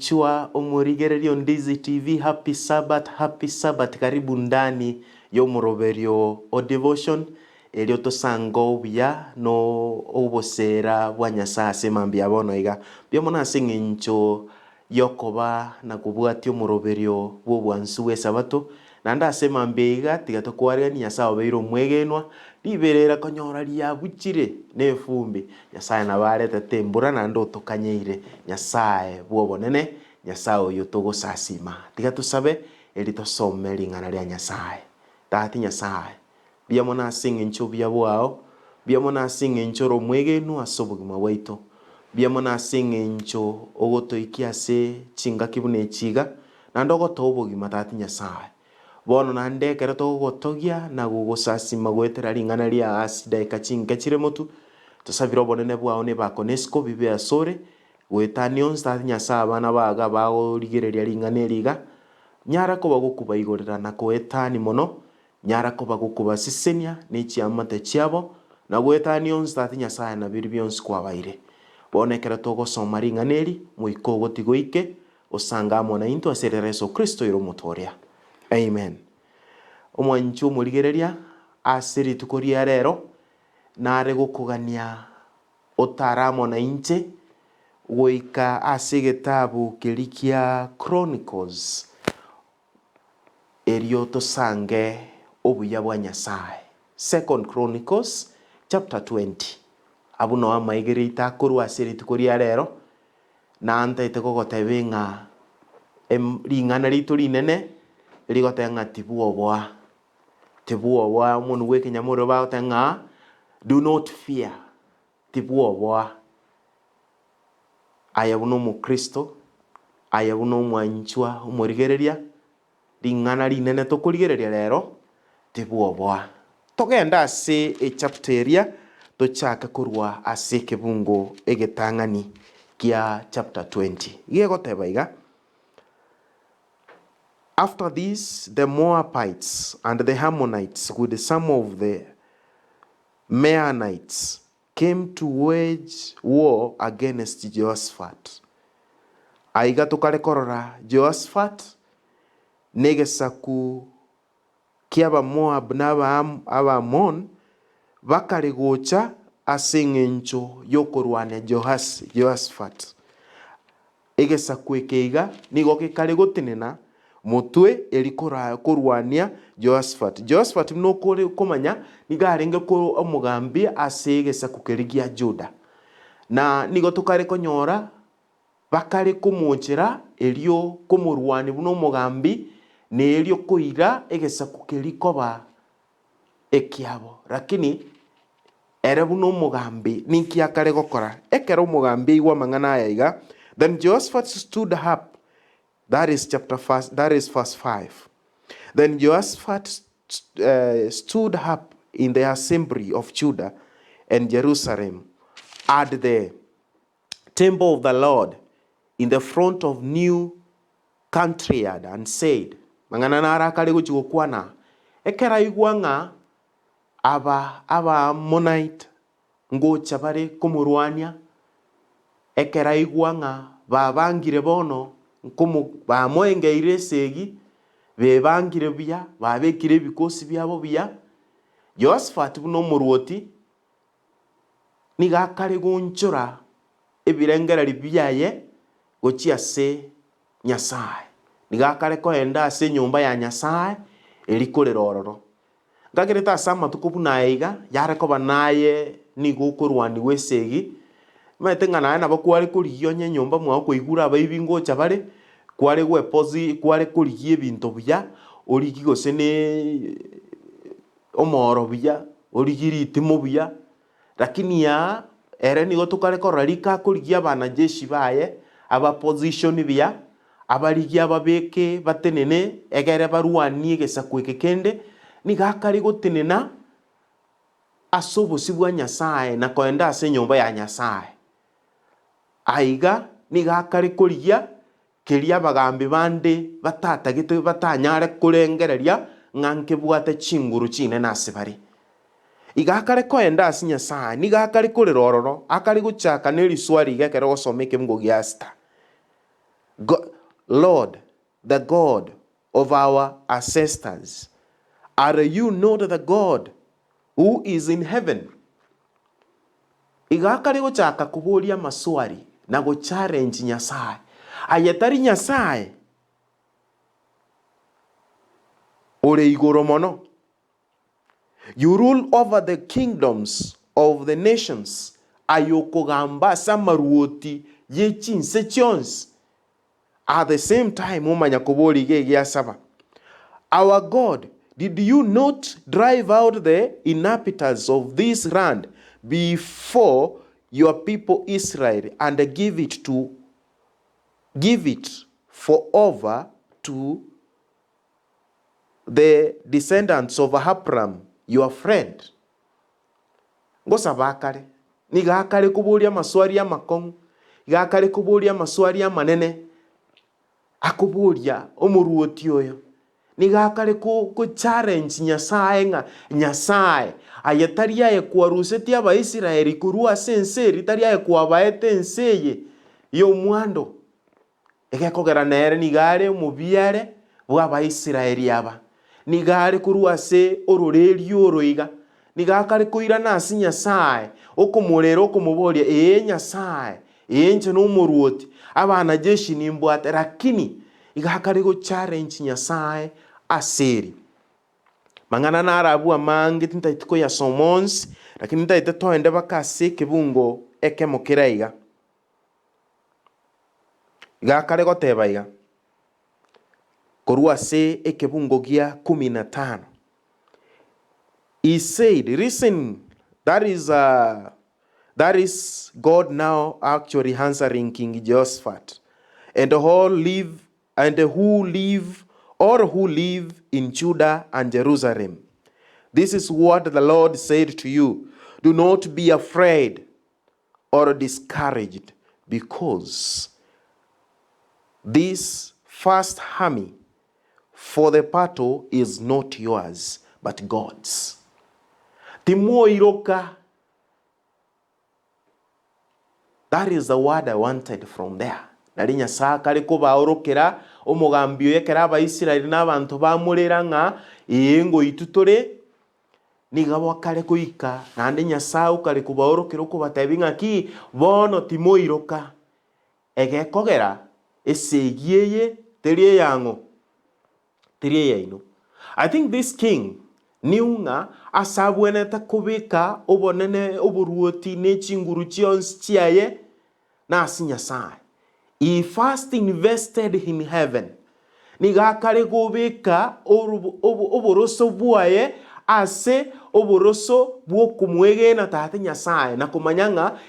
mwanchua omurigererio Ndizi TV. Happy Sabbath, karibu ndani y'omuroberio o devotion elio tosango buya no obosera bwa Nyasaye mambia bono iga bia mona sing'incho yokoba na kubwatio omuroberio bwo bwansu bwa Sabato nanda asema mbega tiga tokwarega ni Nyasaye obeiro mwegenwa liberera konyora liabuchire nefumbi Nyasaye nabarete tembura nando otokanyeire Nyasaye bwo bonene Nyasaye oyo togosasima tiga tusabe eli tosome ling'ana lia Nyasaye tati Nyasaye bia mona sing'incho bia bwao bia mona sing'incho ro mwegenu asobugima bwaito bia mona sing'incho ogotoikia se chinga kibune chiga nando gotobugima tati Nyasaye bono nande kera togotogia na gugosasima gwetera ling'ana lia asida ikachinga chire motu tosabira bonene bwao ne bakonesko bibe asore gwetanions tati Nyasaye abana baga bago ligereria ling'ana eliga nyara ko bagokuba igorera na koetani mono nyara ko bagokuba sisenia ne chiamate chiabo na gwetanions tati Nyasaye na birbions kwa baire bonekera togosoma ling'ana eli muiko gotigoike osanga mona into aserereso Kristo iro motoria. Amen. Omwanchu murigereria asiri tukoria rero nare gukugania otaramo na inche goika asegetabu kelikia Chronicles elio tosange obuya bwa Nyasaye. 2 Chronicles chapter 20 abuno amaigerita korwa asiri tukoria rero na antaite gogotebenga ling'ana litu linene ligotenga tibuobwa munu weke nyamuro bagotenga do not fear tibuobwa ayabuno mu Kristo ayabuno mwanchwa umurigereria ling'ana linene tokurigereria rero tibuobwa togenda ase chapteria tochaka kurwa ase kebungo egetang'ani kia chapter 20 gigoteba iga. After this, the Moabites and the Ammonites with some of the Meunites came to wage war against Jehoshaphat. Aiga tukarekorora Jehoshaphat negesaku kiaba Moab na Ammon bakaregocha asing'encho yokorwania Jehoshaphat. Egesaku ekeiga nigo kekaregotenena mutwe elikora kurwania Jehoshaphat no kore komanya nigarenge ko omugambi asegesa kukerigia Juda na nigo tukare konyora bakare kumunchira elio kumurwani buno omugambi ne elio koira egesa kukerikoba ekiabo lakini ere buno omugambi ninki akare gokora ekero omugambi igwa mang'ana yaiga. Then Jehoshaphat stood up. That is verse 5. Then Jehoshaphat stood up in the assembly of Judah and Jerusalem at the temple of the Lord in the front of new courtyard and said, Mangananara kaligo kwana ekera igwanga aba Ammonite ngo chabare kumurwania ekera igwanga babangire bono nkomo bamoengeire segi bebangire bya babekire bikosi byabo bya Jehoshaphat buno muruoti nigakare gunchura ebirengera libyaye gochia se Nyasaye nigakare ko enda se nyumba ya Nyasaye elikorerororo ngagireta sama tukubuna aiga yare ko banaye nigukurwani wesegi maitenga naye nabo kwari kuriyo nye nyumba mwa kuigura abaibingo chabare kware gwepozi kware kurigie ebinto buya origigose ne omoro buya origiri itimo buya lakini ya ere nigo tukare koralika kurigia bana jeshi baye aba position buya abarigia ababeke batenene egere barwani egesa kwekekende nigakari gotenena asobosi bwa Nyasaye na koenda ase nyumba ya Nyasaye aiga nigakare kurigia keria bagambi bande batatagite batanyare kurengereria ng'anke bwate chinguru chine nasibari igakare koenda ase Nyasaye nigakare kurerororo akari guchaka ne riswari igakere gosomeke ngo giasta Lord, the God of our ancestors, are you not the God who is in heaven? Igakari guchaka kuburia maswali na go challenge Nyasaye. Ayetari Nyasaye ore igoro mono. You rule over the kingdoms of the nations. Ayokogamba samaruoti ye chinse chons. At the same time, umanya kubori ge saba. Our God, did you not drive out the inhabitants of this land before your people Israel and give it for over to the descendants of Abraham, your friend? Ngosabakare. Nigakare kuburia maswari ya makong. Igakare kuburia maswari ya manene. Akuburia omuruoti oyo. Nigakare ku challenge Nyasaye nga Nyasaye ayetaria ye kuaruseti aba Israeli kurua senseri taria ye kuabaete enseye yo mwando egekogera nere nigare mubiare bwa Israeli aba nigare kurua se ororeri oroiga nigakare kuira nasi Nyasaye okumurero okumuboria Nyasaye nje no muruoti abana jeshi nimbwate lakini igakare go challenge Nyasaye aseri mangana narabu amangi tintaitiko ya somons lakini ntaite toende bakase kibungo ekemokiraiga igakare goteba iga korua se ekibungo gia 15. He said, listen, that is God now actually answering King Jehoshaphat and who live in Judah and Jerusalem. This is what the Lord said to you. Do not be afraid or discouraged, because this first army for the battle is not yours, but God's. Timoiroka. That is the word I wanted from there. Nari Nyasaye kare ko baorokera omugambio yekera abaisiraeli n'abantu bamurera nga ngo itutore nigabo kare kuika nande Nyasaye kare ko baorokera ko batabinga ki bono timoiroka egekogera esegieye terie yango terie yaino. I think this king niunga asabweneta kubika obonene oburuoti nechinguru chions chiaye na Nyasaye. He first invested in heaven. Nigakare gobeka oboroso buaye ase oboroso bwo kumwege na tate Nyasaye na kumanyanga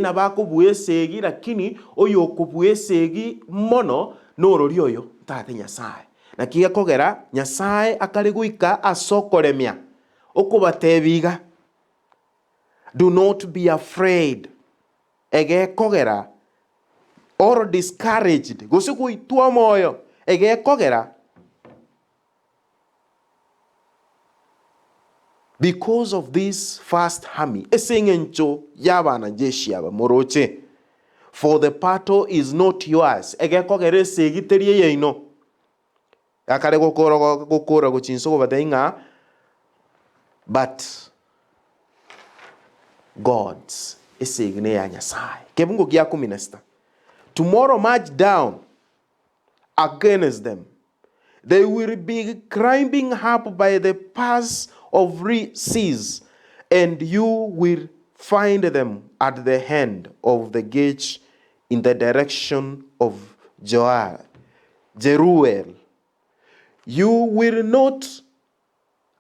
na bako buesegi lakini oyo kubuesegi mono norori oyo tate Nyasaye. Na kiga kogera Nyasaye akare guika asokoremia okubatebiga. Do not be afraid. Ege kogera or discouraged. Gosuku itua moyo. Ege kogera. Because of this first army. Esengencho yabana jeshi yaba moroche. For the battle is not yours. Ege kogere segiterie yeino. Akare gokora gochinso batainga. But God's esigne ya Nyasaye. Kebungo gia 16. Tomorrow march down against them. They will be climbing up by the pass of seas, and you will find them at the end of the gate in the direction of Jeruel. You will not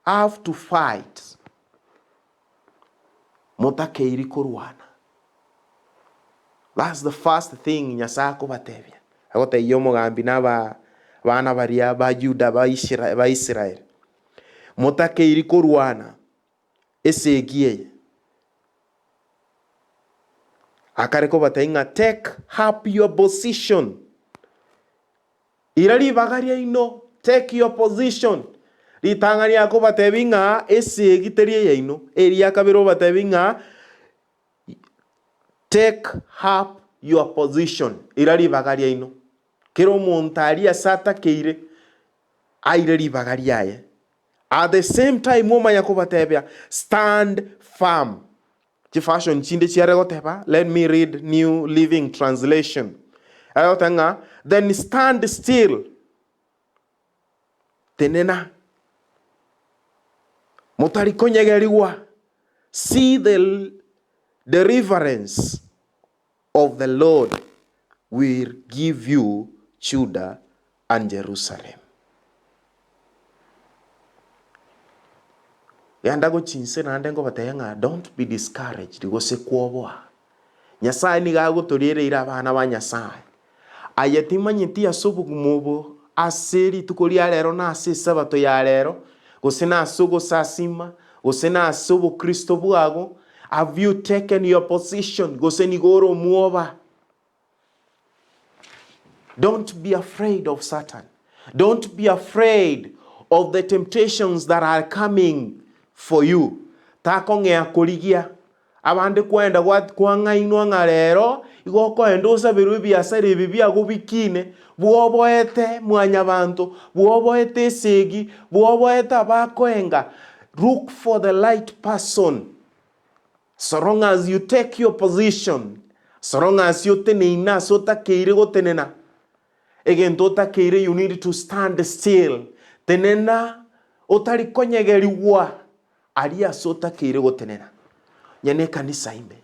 have to fight. Motakeiri kurwana. That's the first thing Nyasaye kubatebya. Agote yomo gambi na bana baria ba Juda ba Israel. Motakeiri kurwana. Esegie. Akareko batainga take up your position. Irali bagaria ino take your position. Ritangani yako batebinga esegiterie yaino. Eria kabiro batebinga take up your position. Irali bagaria ino. kero montaria sata keire aire ribagari aye. At the same time moma yakobatebya stand firm. Chi fashion chinde chiare goteba. Let me read New Living Translation. Ayotanga then stand still. Tenena motari konyegeriwa. See the deliverance of the Lord will give you Judah and Jerusalem. Yandago chinse na ndengo batayanga don't be discouraged gose kuoboa. Nyasaye ni gago torire ira bana ba Nyasaye. Ayetima nyiti asubu kumubo aseri tukoli alero na ase sabato ya lero gose na asugo sasima gose na asubu Kristo bwago. Have you taken your position? Gose ni goro muoba. Don't be afraid of Satan. Don't be afraid of the temptations that are coming for you. Takonge akoligia. Abande kwenda kwanga inwa ngarero. Igoko endosa birubi asari bibia gubikine. Buoboete mwanyabanto. Buoboete segi. Buoboete abakoenga. Look for the right person. So long as you take your position. So long as you tenena sota keire go tenena. Again, tota keire, you need to stand still. Tenena, otari konyegeriwa. Aria sota keire go tenena. Nyane kanisa ime.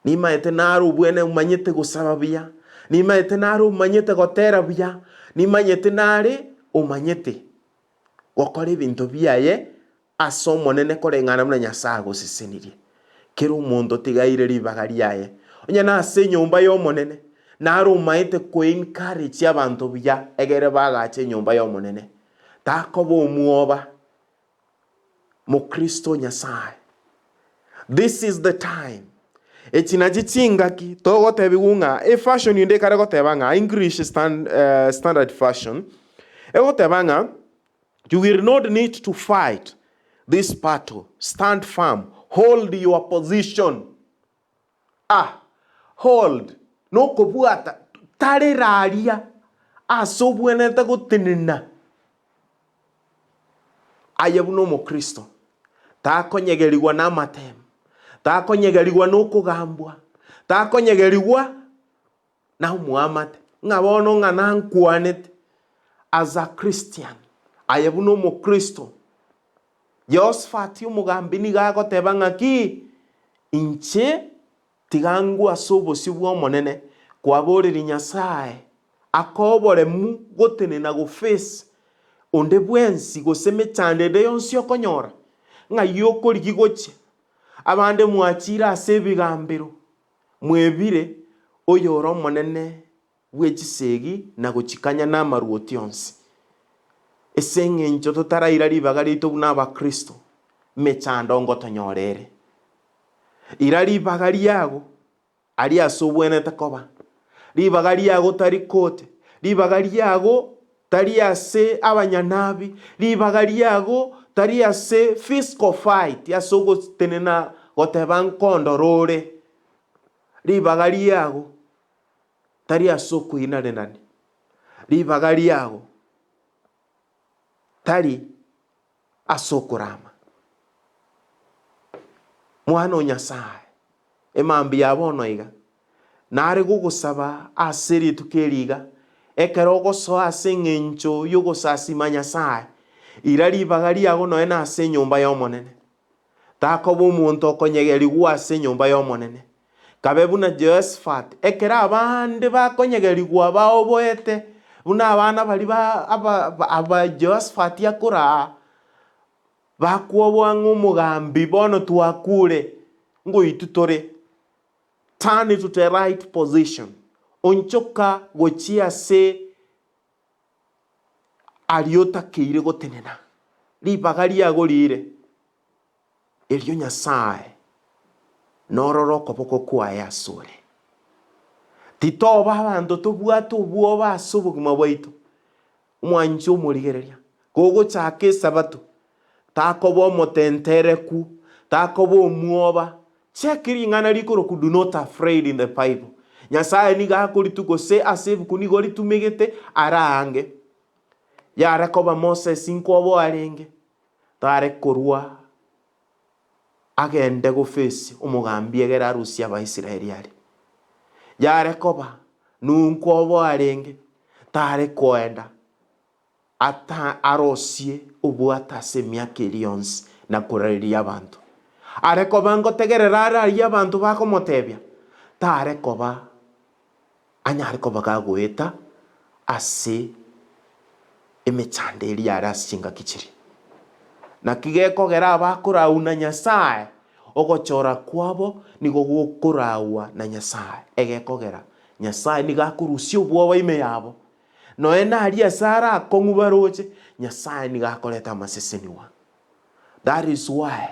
Nima etenaru buene umanyete go sababia. Nima etenaru umanyete go terabia. Nima etenare umanyete. Wakore bintu biaye. Asomo nene kore ngana mna Nyasaye go sisenirie. Kero mundo tigaire ribagari yaye. Onyana ase nyumba yo monene. Naro maite ko encourage abantu bya egere bagache nyumba yo monene. Takobo muoba mo Kristo Nyasaye. This is the time. Echinajichinga ki togo tebigunga e fashion yinde kare go tebanga English standard fashion. E go tebanga you will not need to fight this battle. Stand firm. Hold your position. Hold. No kubuata. Tare raria. Asobweneta gutinina. Ayabuno mo Kristo. Takonyegeriwa na matem. Takonyegeriwa no kugambwa. Takonyegeriwa na Muhammad. Ngabono ngana nkwanet. As a Christian. Ayabuno mo Kristo. Yosfati umugambini gago tebanga ki inche tigangu asobo sibuo monene kwa boriri Nyasaye akobore mu gotene na go face onde bwensi go seme chande de yonsi okonyora nga yoko ligigoche abande mwachira asebigambiro mwebire oyoro monene bwechisegi na gochikanya na maruoti yonsi. Esenge ncho totaraira ribagari to buna Kristo mechando ngotonyorere irari bagari yago ari asobwene takoba ribagari yago tari kote ribagari yago tari ase abanyanabi ribagari yago tari ase physical fight yasogo tenena goteban kondorore ribagari yago tari asoko inarenani ribagari yago tari asokurama mwana Nyasaye emambi yabono iga nare gugusaba aseri tukeriga ekero goso asengencho yugo sasima Nyasaye irari bagari yago no ena ase nyumba yo monene takobo umuntu okonyegeri gwa ase nyumba yo monene kabebu na Josephat ekera abande bakonyegeri gwa baoboete una abana bali aba Josephat yakora bakuobwa ngumugambi bono tuakure ngo itutore turn it to the right position onchoka gochia se ariota keire gotenena ribagari yagorire elio Nyasaye nororo kopoko kwa yasore titoba abantu tobwato bwoba asubugima bwaitu umwancho murigereria gogo chake sabato takobo motentereku takobo muoba chekiri ngana likoro do not afraid in the Bible Nyasaye niga akoritu gose ase ebuku nigo ritumegete arange yare koba Moses nkobo arenge tare korwa agende gofesi umugambi egera arusi Abaisiraeli ari yare koba nunkobo arenge tare koenda ata arosie ubwata ase emyaka erionsi na koraria abantu are koba ngotegerera araria abantu bakomotebia tare koba anyare koba gagoeta ase emechande eri yare ase chingaki chiri na kigekogera abakorauna Nyasaye ogochora kwabo nigo gokoraua na Nyasaye egekogera Nyasaye nigakorusia obwoba ime yabo noe naria sara akong'ubaroche Nyasaye nigakoreta amaseseniwa. That is why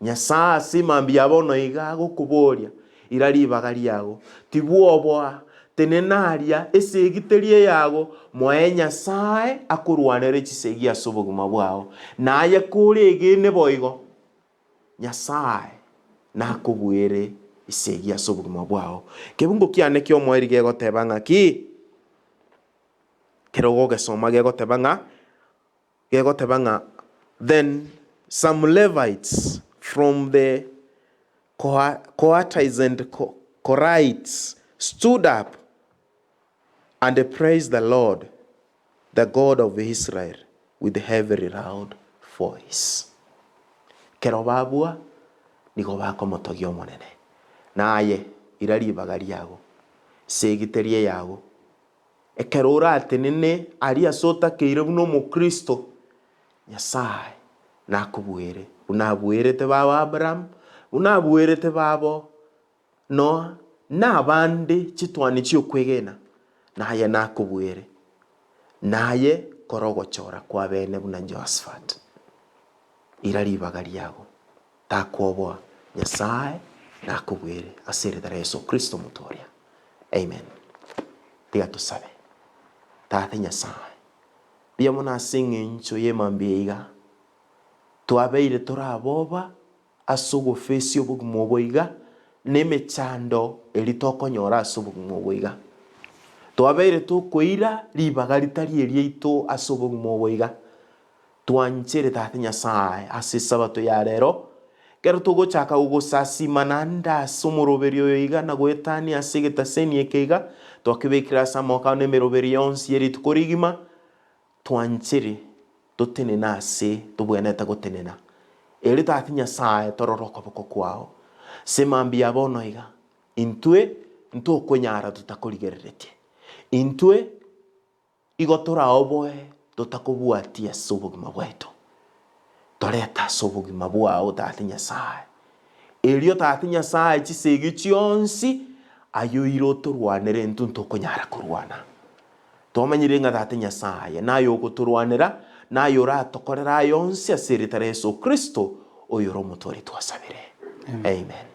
Nyasaye simambi yabo noiga gokuboria iraribaga riago tibwoboa tenenaria esegiterie yago moe Nyasaye akorwanere chisegi ase obogima bwao naye korege ne boigo Nyasaye nakobwere isegi ase obogima bwao. Kebungo kiane kio moeri gegoteba ng'aki kerogo gesoma gegoteba ng'a then some Levites from the Kohathites and Korahites stood up and praised the Lord, the God of Israel, with a heavy loud voice. Kerobabua nigo bakomotogio monene naye iraribaga riago segiterie yago ekerora atenene aria sota keire buno mukristo Nyasaye nakubwere unabwerete baba Abraham unabwerete babo Noah nabande chitwani chiokwegena naye nakubwere naye korogochora kwa bene buna Josaphat iraribaga riago takwoboa Nyasaye nakubwere aseretara Yesu Kristo mutoria. Amen. Tiga tusabe tate Nyasaye bia muna singe ncho yemambiiga twabeire toraboba asugo fesi obugimo boiga nemechando eritokonyora asubugimo boiga twabeire tukoira ribaga ritari erieito asubugimo boiga twanchere tate Nyasaye ase sabato ya rero kero tugochaka ugosasima nanda somoroberio yoiga na goetani ase getaseni ekeiga twakibekira samoka ne meroberi yonsi eri tukorigima twanchere tutenena ase tubweneta gotenena eri tate Nyasaye tororoka boko kwao semambi abono iga intwe ntokonyara tutakorigereretie intwe igotora oboe tutakobwatia sobugima bwetu toreta sobugima bwao tate Nyasaye erio tate Nyasaye chisegi chionsi ayoiro turwanere ntokonyara kurwana tomanyire nga tate Nyasaye nayo guturwanira nayo ratokorera yonsi aseretara Yesu Kristo oyoro mutori twasabire. Amen.